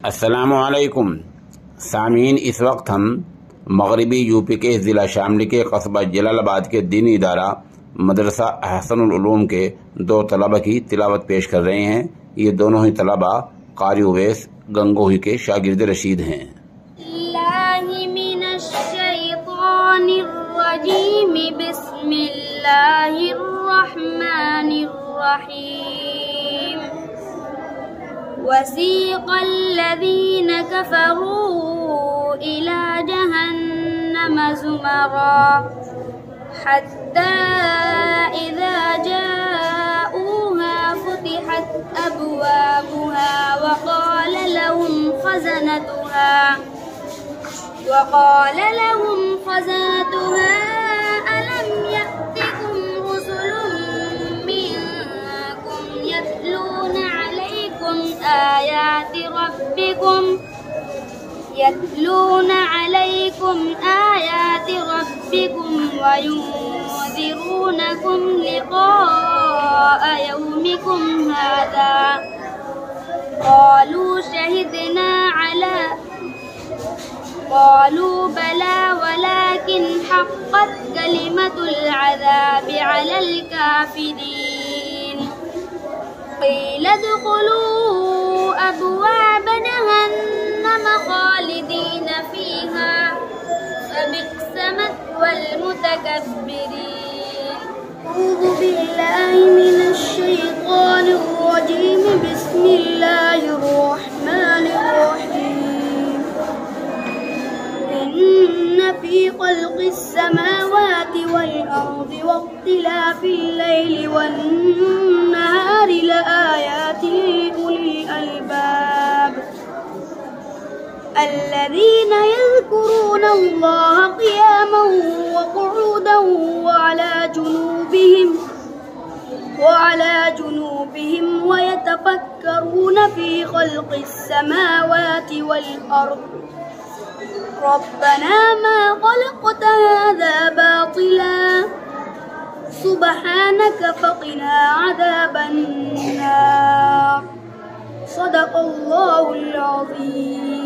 अस्सलामुअलैकुम सामीन, इस वक्त हम मगरबी यूपी के ज़िला शामली के कस्बा जलालाबाद के दीनी इदारा मदरसा अहसनुल उलूम के दो तलबा की तिलावत पेश कर रहे हैं। ये दोनों ही तलबा कारी उवैस गंगोही के शागिर्द रशीद हैं। वसीक़ अल्लज़ीन कफ़रू इला जहन्नम ज़ुमरा हत्ता इज़ा जाऊहा फ़ुतिहत अब्वाबुहा वक़ाल लहुम ख़ज़नतुहा अलम यअतिकुम रुसुलुम मिनकुम यतलूना عليكم آيات ربكم وينذرونكم لقاء يومكم هذا قالوا بلى ولكن حقت كلمة العذاب على الكافرين قيل ادخلوا أبواب جهنم خالدين فيها فبئس مثوى المتكبرين. أعوذ بالله من الشيطان الرجيم. بسم الله الرحمن الرحيم. إن في خلق السماوات والأرض واختلاف الليل والنهار لآيات لأولي الألباب الذين يذكرون الله قياما وقعودا وعلى جنوبهم ويتفكرون في خلق السماوات والأرض ربنا ما خلقت هذا باطلا سبحانك فقنا عذاب النار. صدق الله العظيم.